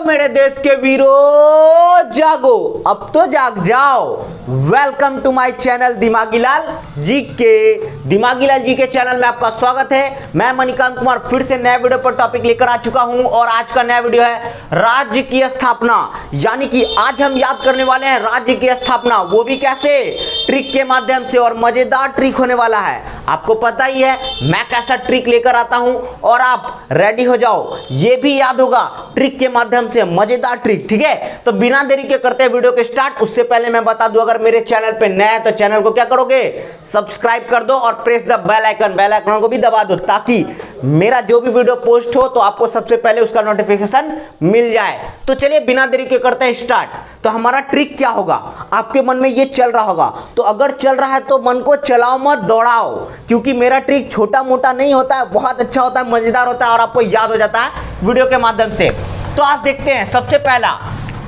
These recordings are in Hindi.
मेरे देश के वीरों, जागो, अब तो जाग जाओ। वेलकम टू माय चैनल दिमागी लाल जी के चैनल में आपका स्वागत है। मैं मणिकांत कुमार फिर से नए वीडियो पर टॉपिक लेकर आ चुका हूं और आज का नया वीडियो है राज्य की स्थापना। यानी कि आज हम याद करने वाले हैं राज्य की स्थापना, वो भी कैसे, ट्रिक के माध्यम से। और मजेदार ट्रिक होने वाला है। आपको पता ही है मैं कैसा ट्रिक लेकर आता हूं और आप रेडी हो जाओ। ये भी याद होगा ट्रिक के माध्यम से, मजेदार ट्रिक। ठीक है, तो बिना देरी के करते हैं वीडियो के स्टार्ट। उससे पहले मैं बता दूं, अगर मेरे चैनल पे नए हैं तो चैनल को क्या करोगे, सब्सक्राइब कर दो और प्रेस द बेल आइकन को भी दबा दो, ताकि मेरा जो भी वीडियो पोस्ट हो तो आपको सबसे पहले उसका नोटिफिकेशन मिल जाए। तो चलिए बिना देरी के करते हैं स्टार्ट। तो हमारा ट्रिक क्या होगा, आपके मन में ये चल रहा होगा, तो अगर चल रहा है तो मन को चलाओ मत, दौड़ाओ, क्योंकि मेरा ट्रिक छोटा मोटा नहीं होता है, बहुत अच्छा होता है, मजेदार होता है और आपको याद हो जाता है वीडियो के माध्यम से। तो आज देखते हैं सबसे पहला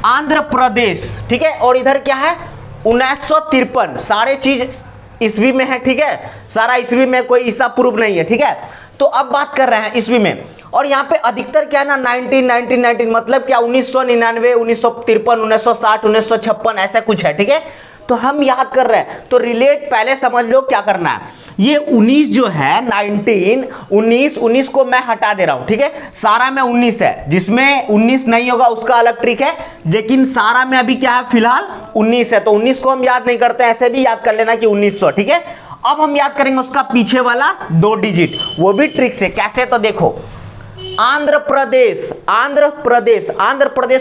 आंध्र प्रदेश। ठीक है, और इधर क्या है 1953। सारे चीज ईस्वी में है। ठीक है, सारा ईस्वी में, कोई ईसा पूर्व नहीं है। ठीक है, तो अब बात कर रहे हैं ईस्वी में। और यहाँ पे अधिकतर क्या है ना 19 मतलब क्या 1999, 1953, 1960, 1956 ऐसा कुछ है। ठीक है, तो हम याद कर रहे हैं तो रिलेट पहले समझ लो क्या करना है। ये 19 जो है 19 को मैं हटा दे रहा हूं। ठीक है, सारा में 19 है, जिसमें 19 नहीं होगा उसका अलग ट्रिक है, लेकिन सारा में अभी क्या है फिलहाल 19 है। तो 19 को हम याद नहीं करते, ऐसे भी याद कर लेना कि 1900। ठीक है, अब हम याद करेंगे उसका पीछे वाला 2 डिजिट, वो भी ट्रिक से। कैसे, तो देखो आंध्र प्रदेश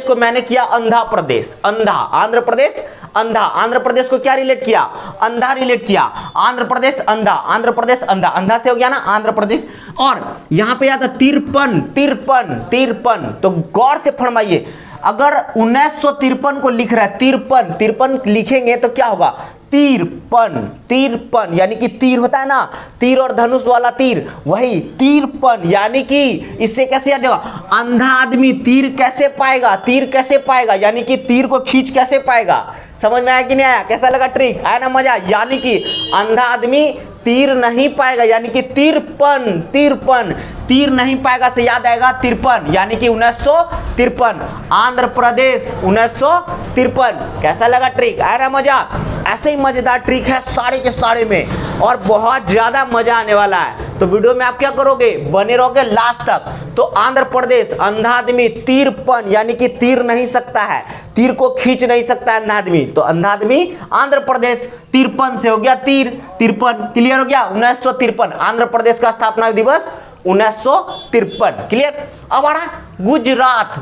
को मैंने किया अंधा प्रदेश, अंधा। आंध्र प्रदेश अंधा, आंध्र प्रदेश को क्या रिलेट किया, अंधा रिलेट किया। आंध्र प्रदेश अंधा, आंध्र प्रदेश अंधा, अंधा से हो गया ना आंध्र प्रदेश। और यहां पे आता 53, तो गौर से फरमाइए, अगर 1953 को लिख रहा है, 53 लिखेंगे तो क्या होगा, तिरपन, यानी कि तीर होता है ना, तीर और धनुष वाला तीर, वही 53। यानी कि इससे कैसे याद होगा, अंधा आदमी तीर कैसे पाएगा, यानी कि तीर को खींच कैसे पाएगा। समझ में आया कि नहीं आया, कैसा लगा ट्रिक, आया ना मजा। यानी कि अंधा आदमी तीर नहीं पाएगा, यानी कि तिरपन, तीर नहीं पाएगा से याद आएगा 53, यानी कि 1953। आंध्र प्रदेश 1953। कैसा लगा ट्रिक, आया ना मजा। ऐसे ही मजेदार ट्रिक है सारे के सारे में, और बहुत ज्यादा मजा आने वाला है। तो वीडियो में आप क्या करोगे, बने रहोगे लास्ट तक। तो आंध्र प्रदेश अंधा आदमी 53, यानी कि तीर नहीं सकता है, तीर को खींच नहीं सकता है अंधा आदमी, तो अंधा आदमी आंध्र प्रदेश 53 से हो गया 53। क्लियर हो गया, 1953 आंध्र प्रदेश का स्थापना दिवस 1953। क्लियर। अब आ रहा गुजरात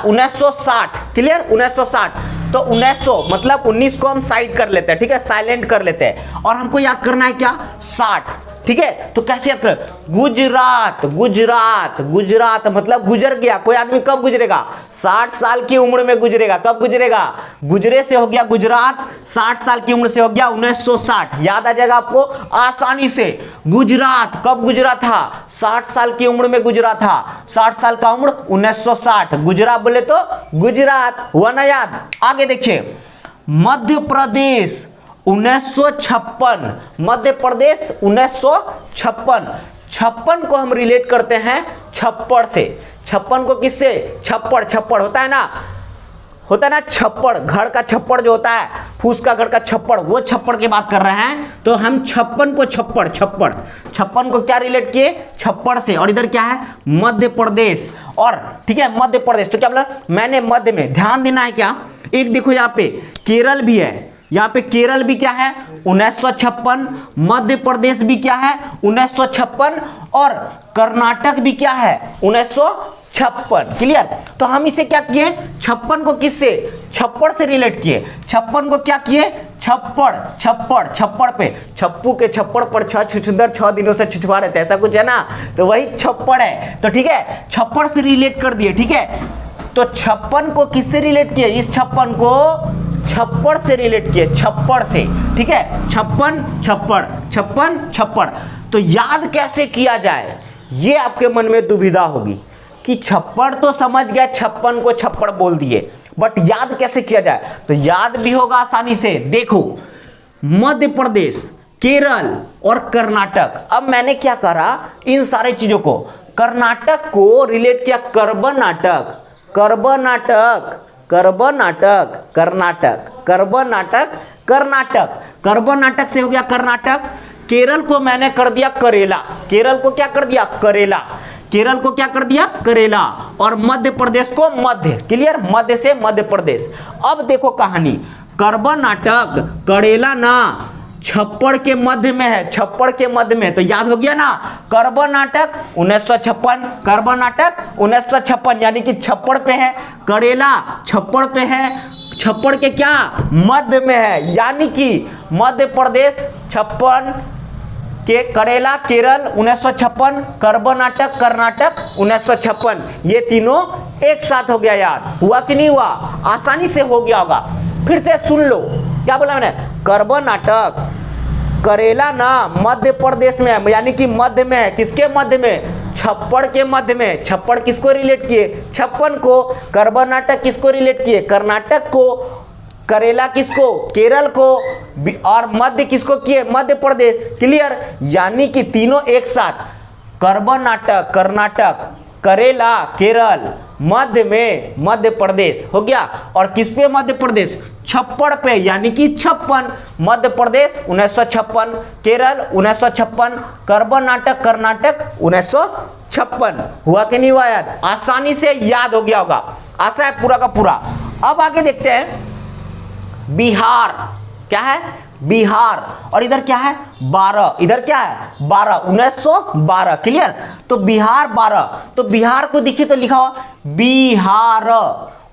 1960। क्लियर, 1960। तो 1900 मतलब 19 को हम साइड कर लेते हैं। ठीक है, साइलेंट कर लेते हैं, और हमको याद करना है क्या, 60। ठीक है, तो कैसे याद करें, गुजरात मतलब गुजर गया। कोई आदमी कब गुजरेगा, 60 साल की उम्र में गुजरेगा। कब गुजरेगा, गुजरे से हो गया गुजरात, 60 साल की उम्र से हो गया 1960। याद आ जाएगा आपको आसानी से। गुजरात कब गुजरा था, 60 साल की उम्र में गुजरा था, 60 साल का उम्र 1960। गुजरात बोले तो गुजरात, हुआ ना याद। आगे देखिए मध्य प्रदेश 1956, मध्य प्रदेश 1956। 56 को हम रिलेट करते हैं छप्पड़ से। 56 को किससे, छप्पड़ होता है ना छप्पड़, घर का छप्पड़ जो होता है, फूस का घर का छप्पड़, वो छप्पड़ की बात कर रहे हैं। तो हम 56 को छप्पन को क्या रिलेट किए, छप्पड़ से। और इधर क्या है, मध्य प्रदेश। और ठीक है, मध्य प्रदेश तो क्या बोला मैंने, मध्य में ध्यान देना है क्या। एक देखो यहाँ पे केरल भी है, यहाँ पे केरल भी क्या है 1956, मध्य प्रदेश भी क्या है 1956, और कर्नाटक भी क्या है 1956। क्लियर। तो हम इसे क्या किए, 56 को किससे, छप्पड़ से रिलेट किए। 56 को क्या किए, छप्पड़ पे, छप्पू के छप्पड़ पर छुछुंदर 6 दिनों से छुछवा रहे थे, ऐसा कुछ है ना, तो वही छप्पड़ है। तो ठीक है, छप्पड़ से रिलेट कर दिए। ठीक है, तो 56 को किससे रिलेट किए, इस 56 को छप्पड़ से रिलेट किए, छप्पड़ से। ठीक है, छप्पड़। तो याद कैसे किया जाए, ये आपके मन में दुविधा होगी कि छप्पड़ तो समझ गया, 56 को छप्पड़ बोल दिए, बट याद कैसे किया जाए। तो याद भी होगा आसानी से। देखो मध्य प्रदेश, केरल और कर्नाटक। अब मैंने क्या करा, इन सारे चीजों को, कर्नाटक को रिलेट किया कर्नाटक, कर्नाटक, कर्नाटक, कर्नाटक, कर्नाटक, कर्नाटक, कर्नाटक से हो गया कर्नाटक। केरल को मैंने कर दिया करेला, केरल को क्या कर दिया करेला, केरल को क्या कर दिया करेला, और मध्य प्रदेश को मध्य, क्लियर, मध्य से मध्य प्रदेश। अब देखो कहानी, कर्नाटक करेला ना छप्पड़ के मध्य में है, छप्पड़ के मध्य में, तो याद हो गया ना, कर्नाटक 1956, कर्नाटक 1956 यानी कि छप्पड़ पे है, करेला छप्पड़ पे है, छप्पड़ के क्या मध्य में है, यानी कि मध्य प्रदेश 56 के, करेला केरल 1956, कर्नाटक कर्नाटक 1956, ये तीनों एक साथ हो गया। याद हुआ कि नहीं हुआ, आसानी से हो गया होगा। फिर से सुन लो, क्या बोला मैंने, कर्नाटक करेला ना मध्य प्रदेश में है, यानी कि मध्य में है, किसके मध्य में, छप्पड़ के मध्य में। छप्पड़ किसको रिलेट किए, 56 को, कर्नाटक किसको रिलेट किए, कर्नाटक को, करेला किसको, केरल को, और मध्य किसको किए, मध्य प्रदेश, क्लियर। यानी कि तीनों एक साथ, कर्नाटक कर्नाटक, करेला केरल, मध्य में मध्य प्रदेश हो गया। और किस पे मध्य प्रदेश, छप्पड़ पे, यानी कि 56, मध्य प्रदेश 1956, केरल 1956, कर्नाटक कर्नाटक 1956। हुआ कि नहीं हुआ याद, आसानी से याद हो गया होगा, आशा है पूरा का पूरा। अब आगे देखते हैं, बिहार क्या है, बिहार, और इधर क्या है 12, इधर क्या है 12, 1912, क्लियर। तो बिहार 12, तो बिहार को देखिए तो लिखा हुआ बिहार,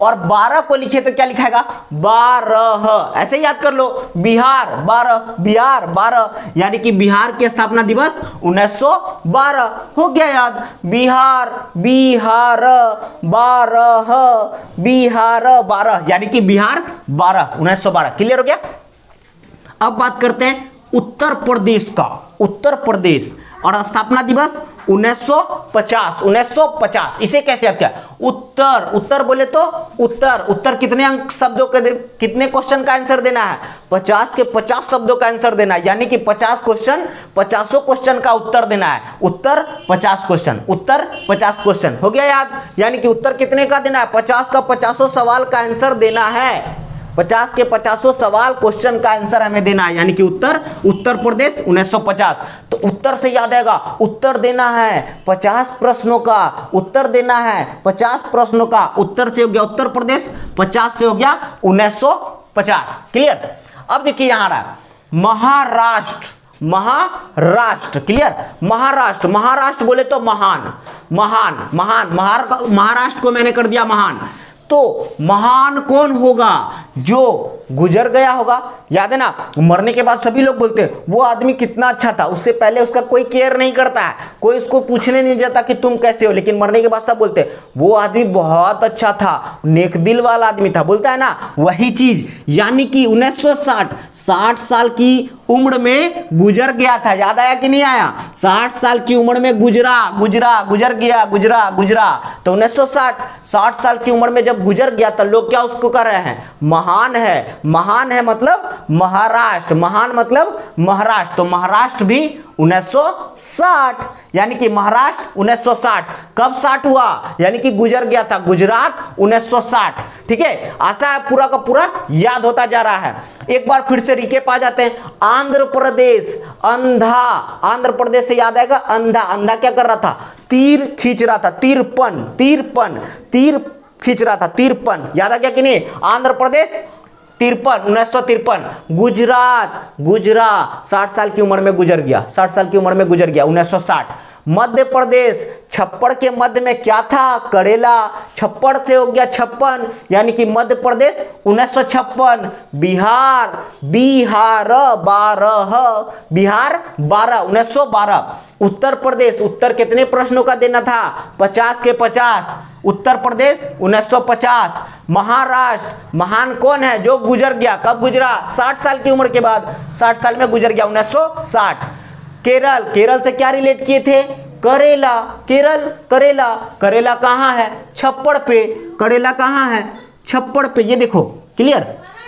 और 12 को लिखे तो क्या लिखाएगा 12, ऐसे याद कर लो, बिहार 12, बिहार 12, यानी कि बिहार की स्थापना दिवस 1912 हो गया याद। बिहार बिहार 12, बिहार 12, यानी कि बिहार 12 1912, क्लियर हो गया। अब बात करते हैं उत्तर प्रदेश का, उत्तर प्रदेश, और स्थापना दिवस 1950, 1950, इसे कैसे याद किया, उत्तर, उत्तर बोले तो उत्तर, उत्तर कितने अंक शब्दों के, कितने क्वेश्चन का आंसर देना है, 50 के 50 शब्दों का आंसर देना है, यानी कि 50 क्वेश्चन, 50 क्वेश्चन का उत्तर देना है, उत्तर 50 क्वेश्चन, उत्तर 50 क्वेश्चन हो गया याद। यानी कि उत्तर कितने का देना है, 50 का 50 सवाल का आंसर देना है, 50 के 50 सवाल क्वेश्चन का आंसर हमें देना है, यानी कि उत्तर, उत्तर प्रदेश 1950। तो उत्तर से याद आएगा, उत्तर देना है 50 प्रश्नों का, उत्तर देना है 50 प्रश्नों का, उत्तर से हो गया उत्तर प्रदेश, 50 से हो गया 1950, क्लियर। अब देखिए यहां रहा महाराष्ट्र, महाराष्ट्र, क्लियर, महाराष्ट्र, महाराष्ट्र बोले तो महान, महान, महान, महाराष्ट्र को मैंने कर दिया महान। तो महान कौन होगा, जो गुजर गया होगा, याद है ना, मरने के बाद सभी लोग बोलते हैं वो आदमी कितना अच्छा था, उससे पहले उसका कोई केयर नहीं करता है, कोई उसको पूछने नहीं जाता कि तुम कैसे हो, लेकिन मरने के बाद सब बोलते हैं वो आदमी बहुत अच्छा था, नेक दिल वाला आदमी था, बोलता है ना, वही चीज। यानी कि 1960, 60 साल की उम्र में गुजर गया था, याद आया कि नहीं आया, 60 साल की उम्र में गुजरा, गुजरा, गुजर गया, गुजरा, गुजरा, तो 1960, 60 साल की उम्र में जब गुजर गया तो लोग क्या उसको कर रहे हैं, महान है, महान है मतलब महाराष्ट्र, महान मतलब महाराष्ट्र, तो महाराष्ट्र भी 1960, यानी कि महाराष्ट्र 1960, कब 60 हुआ, यानी कि गुजर गया था, गुजरात 1960, ठीक है। आशा है पूरा का पूरा याद होता जा रहा है। एक बार फिर से रिकेप आ जाते हैं, आंध्र प्रदेश अंधा, आंध्र प्रदेश से याद आएगा अंधा, अंधा क्या कर रहा था, तीर खींच रहा था, तीरपन, तीरपन, तीर खींच रहा था, तीरपन, याद आ गया कि नहीं, आंध्र प्रदेश 53, 1953, गुजरात, गुजरात 60 साल की उम्र में गुजर गया, 60 साल की उम्र में गुजर गया 1960। मध्य प्रदेश छप्पड़ के मध्य में क्या था, करेला, छप्पड़ से हो गया 56, यानी कि मध्य प्रदेश 1956। बिहार, बिहार 12, बिहार 12, 1912। उत्तर प्रदेश, उत्तर कितने प्रश्नों का देना था, 50 के 50, उत्तर प्रदेश 1950। महाराष्ट्र, महान कौन है, जो गुजर गया, कब गुजरा, 60 साल की उम्र के बाद, 60 साल में गुजर गया 1960। केरल, केरल से क्या रिलेट किए थे, करेला, केरल, करेला, करेला कहाँ है, छप्पड़ पे, करेला कहाँ है, छप्पड़ पे, ये देखो क्लियर,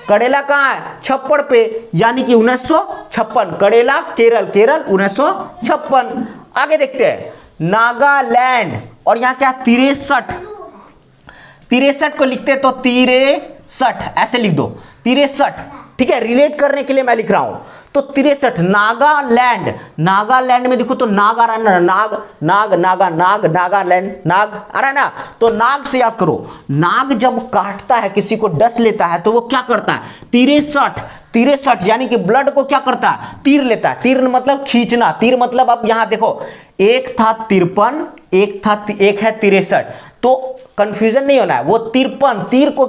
करेला कहाँ है, छप्पड़ पे, यानी कि 1956, करेला केरल, केरल 1956। आगे देखते हैं नागालैंड, और यहाँ क्या 63, 63 को लिखते तो 63 ऐसे लिख दो 63, ठीक है। रिलेट करने के लिए मैं लिख रहा हूं तो 63। नागालैंड, नागालैंड में देखो तो नाग आ रहा है ना, नाग नाग नागा नाग नागालैंड नाग आ रहा है ना, तो नाग से याद करो। नाग जब काटता है, किसी को डस लेता है तो वो क्या करता है 63 यानी कि ब्लड को क्या करता है तीर लेता है। तीर मतलब खींचना, तीर मतलब अब यहां देखो एक था 53, एक है 63, तो कंफ्यूजन नहीं होना है। वो 53 तीर को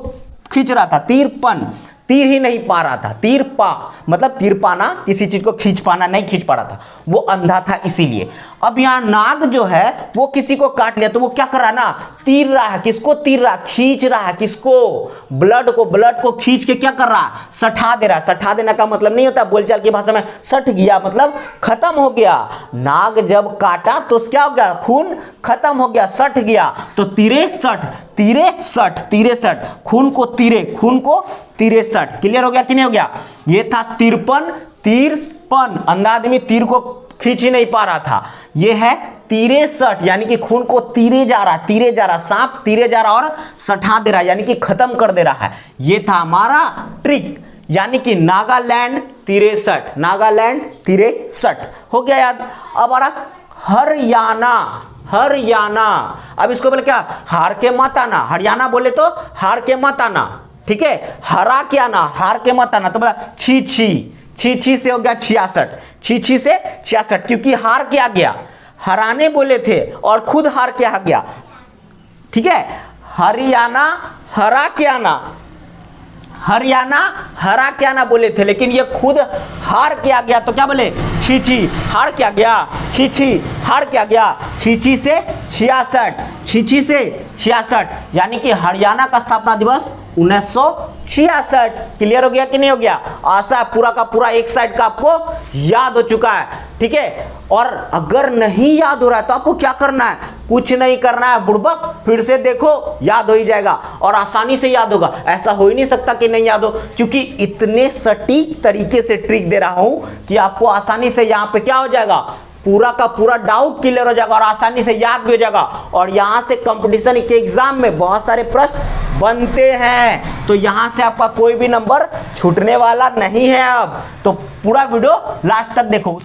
खींच रहा था, 53 तीर ही नहीं पा रहा था, तीर पा मतलब तीर पाना, किसी चीज को खींच पाना, नहीं खींच पा रहा था, वो अंधा था इसीलिए। अब यहां नाग जो है वो किसी को काट लिया तो वो क्या कर रहा है ना, तीर रहा है। किसको तीर रहा है, खींच रहा है, किसको, ब्लड को खींच के क्या कर रहा है, सठा दे रहा है। सठा देना का मतलब नहीं होता बोलचाल की भाषा में सठ गया मतलब खत्म हो गया। नाग जब काटा तो क्या हो गया, खून खत्म हो गया, सठ गया, तो 63 खून को 63। क्लियर हो गया कि नहीं हो गया। ये था 53 अंधा आदमी तीर को खींच ही नहीं पा रहा था। ये है 63 यानी कि खून को तीरे जा रहा, सांप तीरे जा रहा और सठा दे रहा यानी कि खत्म कर दे रहा है। ये था हमारा ट्रिक, यानी कि नागालैंड 63 हो गया याद। अब आ रहा हरियाणा। अब इसको बोले क्या, हार के मत आना, हरियाणा बोले तो हार के मत आना, ठीक है। हरा के आना, हार के मत आना, तो बोला छी से हो गया 66 से 66, क्योंकि हार के आ गया, हराने बोले थे और खुद हार के आ गया, ठीक है। हरियाणा हरा के आना बोले थे, लेकिन ये खुद हार के आ गया, तो क्या बोले छी हार के आ गया, हार के आ गया, छी से 66 यानी कि हरियाणा का स्थापना दिवस 1966। क्लियर हो गया कि नहीं हो गया। आशा पूरा का पूरा एक साइड का आपको याद हो चुका है, ठीक है। और अगर नहीं याद हो रहा है तो आपको क्या करना है, कुछ नहीं करना है बुड़बक, फिर से देखो याद हो ही जाएगा और आसानी से याद होगा। ऐसा हो ही नहीं सकता कि नहीं याद हो, क्योंकि इतने सटीक तरीके से ट्रिक दे रहा हूं कि आपको आसानी से यहां पे क्या हो जाएगा, पूरा का पूरा डाउट क्लियर हो जाएगा और आसानी से याद भी हो जाएगा। और यहां से कंपटीशन के एग्जाम में बहुत सारे प्रश्न बनते हैं, तो यहां से आपका कोई भी नंबर छूटने वाला नहीं है। अब तो पूरा वीडियो लास्ट तक देखो।